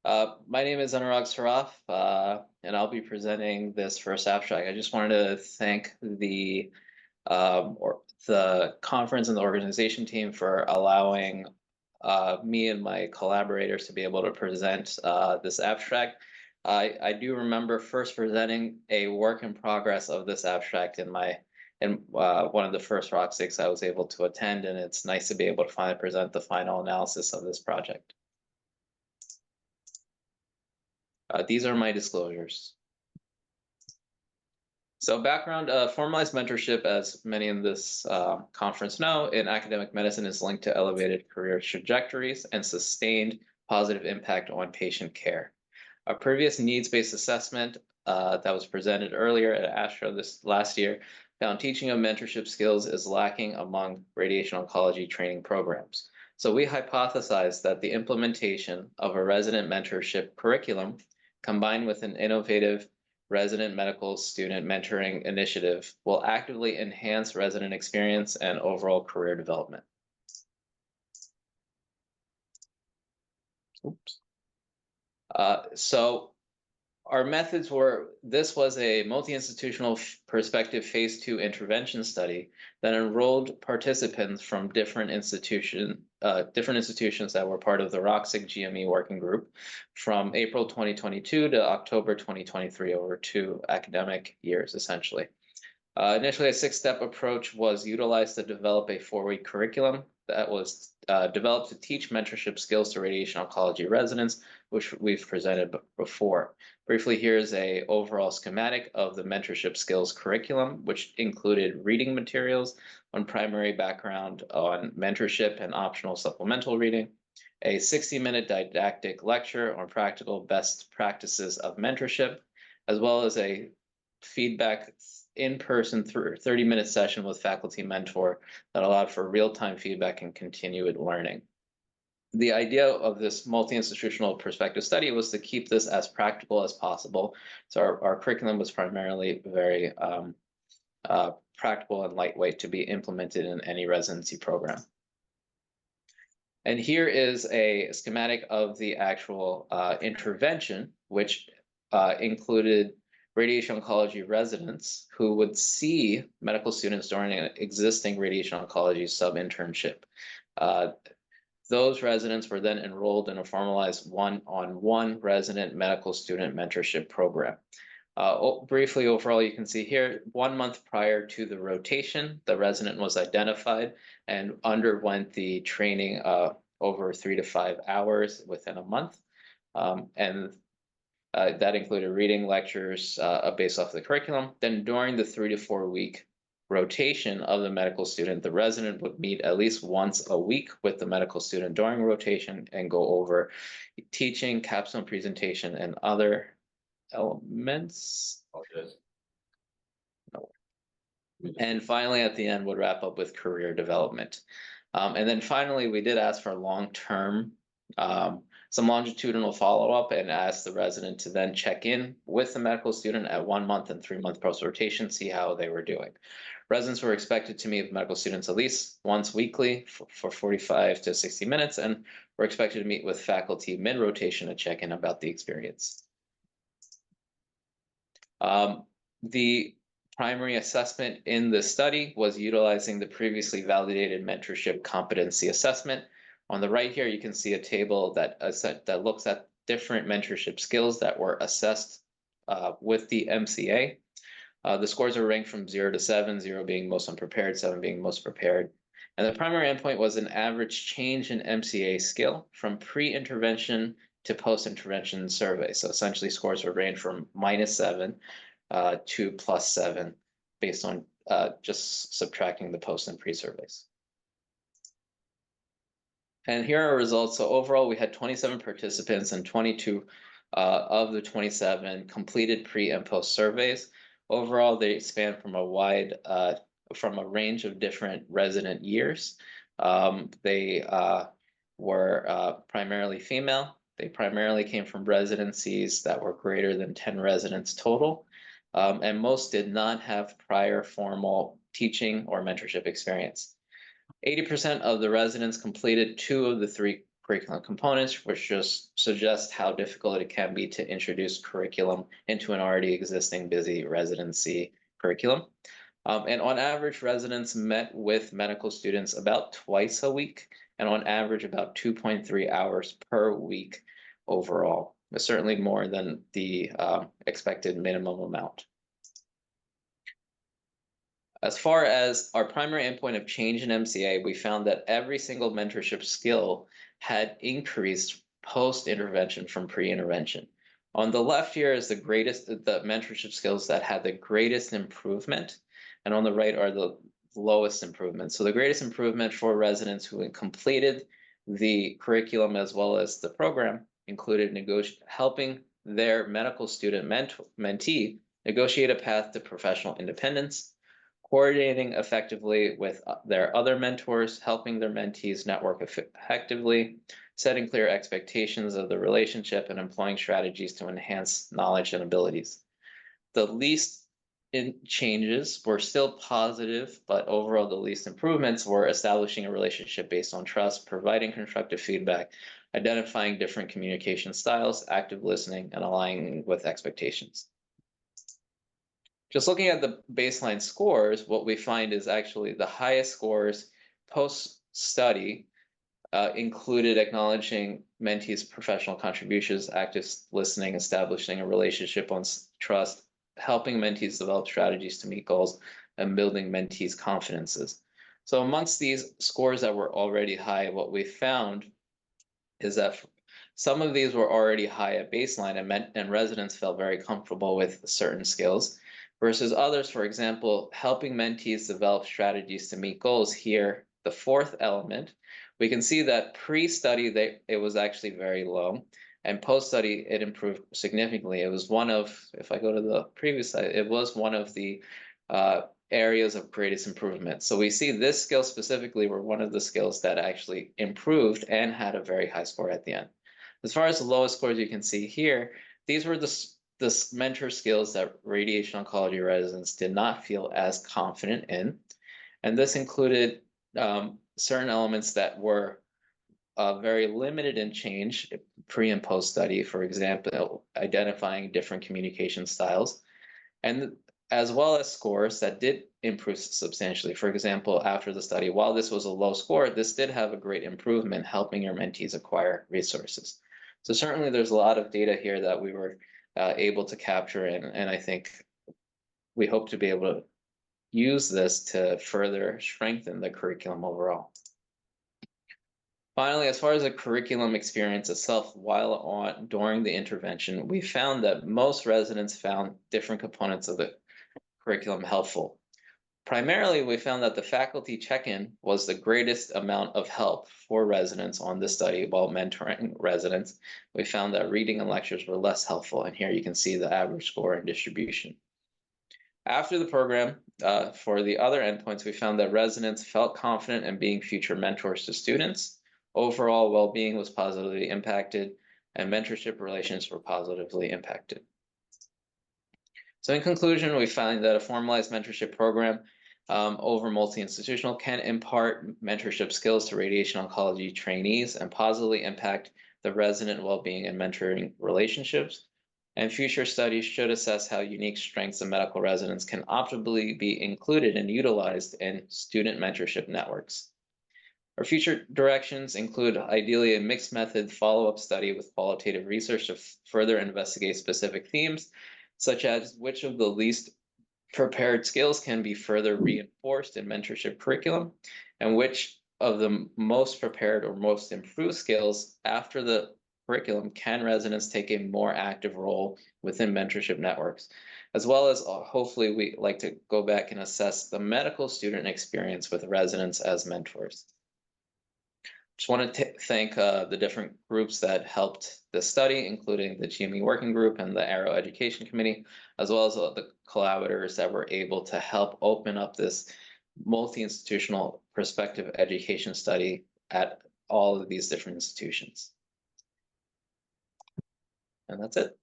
My name is Anurag Saraf, and I'll be presenting this first abstract. I just wanted to thank the conference and the organization team for allowing me and my collaborators to be able to present this abstract. I do remember first presenting a work in progress of this abstract in one of the first ROECSG I was able to attend, and it's nice to be able to finally present the final analysis of this project. These are my disclosures. So background, formalized mentorship, as many in this conference know, in academic medicine is linked to elevated career trajectories and sustained positive impact on patient care. A previous needs-based assessment that was presented earlier at ASTRO this last year found teaching of mentorship skills is lacking among radiation oncology training programs. So we hypothesized that the implementation of a resident mentorship curriculum combined with an innovative resident medical student mentoring initiative will actively enhance resident experience and overall career development. Oops. So our methods were, this was a multi-institutional perspective phase 2 intervention study that enrolled participants from different institutions that were part of the ROECSG GME working group from April 2022 to October 2023, over 2 academic years, essentially. Initially, a 6-step approach was utilized to develop a 4-week curriculum that was developed to teach mentorship skills to radiation oncology residents, which we've presented before. Briefly, here's an overall schematic of the mentorship skills curriculum, which included reading materials on primary background on mentorship and optional supplemental reading, a 60-minute didactic lecture on practical best practices of mentorship, as well as a feedback in-person 30-minute session with faculty mentor that allowed for real-time feedback and continued learning. The idea of this multi-institutional perspective study was to keep this as practical as possible. So our curriculum was primarily very practical and lightweight to be implemented in any residency program. And here is a schematic of the actual intervention, which included radiation oncology residents who would see medical students during an existing radiation oncology sub-internship. Those residents were then enrolled in a formalized one-on-one resident medical student mentorship program. Briefly, overall, you can see here, 1 month prior to the rotation, the resident was identified and underwent the training over 3 to 5 hours within a month. That included reading lectures based off the curriculum. Then during the 3 to 4 week rotation of the medical student, the resident would meet at least once a week with the medical student during rotation and go over teaching, capstone presentation, and other elements. No. And finally, at the end, would wrap up with career development. And then finally, we did ask for long-term some longitudinal follow-up and ask the resident to then check in with the medical student at 1 month and 3 month post-rotation, see how they were doing. Residents were expected to meet with medical students at least once weekly for 45 to 60 minutes, and were expected to meet with faculty mid-rotation to check in about the experience. The primary assessment in the study was utilizing the previously validated mentorship competency assessment. On the right here, you can see a table that looks at different mentorship skills that were assessed with the MCA. The scores are ranked from 0 to 7, 0 being most unprepared, 7 being most prepared. And the primary endpoint was an average change in MCA skill from pre-intervention to post-intervention survey. So essentially scores were ranged from -7 to +7 based on just subtracting the post and pre-surveys. And here are our results. So overall, we had 27 participants, and 22 of the 27 completed pre and post surveys. Overall, they span from a range of different resident years. They were primarily female. They primarily came from residencies that were greater than 10 residents total. And most did not have prior formal teaching or mentorship experience. 80% of the residents completed 2 of the 3 curriculum components, which just suggests how difficult it can be to introduce curriculum into an already existing busy residency curriculum. And on average, residents met with medical students about twice a week, and on average about 2.3 hours per week overall. But certainly more than the expected minimum amount. As far as our primary endpoint of change in MCA, we found that every single mentorship skill had increased post-intervention from pre-intervention. On the left here is the mentorship skills that had the greatest improvement, and on the right are the lowest improvement. So the greatest improvement for residents who completed the curriculum as well as the program included helping their medical student mentee negotiate a path to professional independence, coordinating effectively with their other mentors, helping their mentees network effectively, setting clear expectations of the relationship, and employing strategies to enhance knowledge and abilities. The least changes were still positive, but overall the least improvements were establishing a relationship based on trust, providing constructive feedback, identifying different communication styles, active listening, and aligning with expectations. Just looking at the baseline scores, what we find is actually the highest scores post-study included acknowledging mentees' professional contributions, active listening, establishing a relationship on trust, helping mentees develop strategies to meet goals, and building mentees' confidences. So amongst these scores that were already high, what we found is that some of these were already high at baseline, and residents felt very comfortable with certain skills, versus others, for example, helping mentees develop strategies to meet goals. Here, the fourth element, we can see that pre-study, it was actually very low, and post-study, it improved significantly. It was one of, if I go to the previous slide, it was one of the areas of greatest improvement. So we see this skill specifically were one of the skills that actually improved and had a very high score at the end. As far as the lowest scores you can see here, these were the mentor skills that radiation oncology residents did not feel as confident in. And this included certain elements that were very limited in change pre and post study, for example, identifying different communication styles, and as well as scores that did improve substantially. For example, after the study, while this was a low score, this did have a great improvement helping your mentees acquire resources. So certainly there's a lot of data here that we were able to capture, and I think we hope to be able to use this to further strengthen the curriculum overall. Finally, as far as the curriculum experience itself, during the intervention, we found that most residents found different components of the curriculum helpful. Primarily, we found that the faculty check-in was the greatest amount of help for residents on this study while mentoring residents. We found that reading and lectures were less helpful, and here you can see the average score and distribution. After the program, for the other endpoints, we found that residents felt confident in being future mentors to students. Overall well-being was positively impacted, and mentorship relations were positively impacted. So in conclusion, we find that a formalized mentorship program over multi-institutional can impart mentorship skills to radiation oncology trainees and positively impact the resident well-being and mentoring relationships. And future studies should assess how unique strengths of medical residents can optimally be included and utilized in student mentorship networks. Our future directions include ideally a mixed method follow-up study with qualitative research to further investigate specific themes, such as which of the least prepared skills can be further reinforced in mentorship curriculum, and which of the most prepared or most improved skills after the curriculum can residents take a more active role within mentorship networks, as well as hopefully we like to go back and assess the medical student experience with residents as mentors. Just want to thank the different groups that helped this study, including the GME Working Group and the ARO Education Committee, as well as the collaborators that were able to help open up this multi-institutional prospective education study at all of these different institutions. And that's it.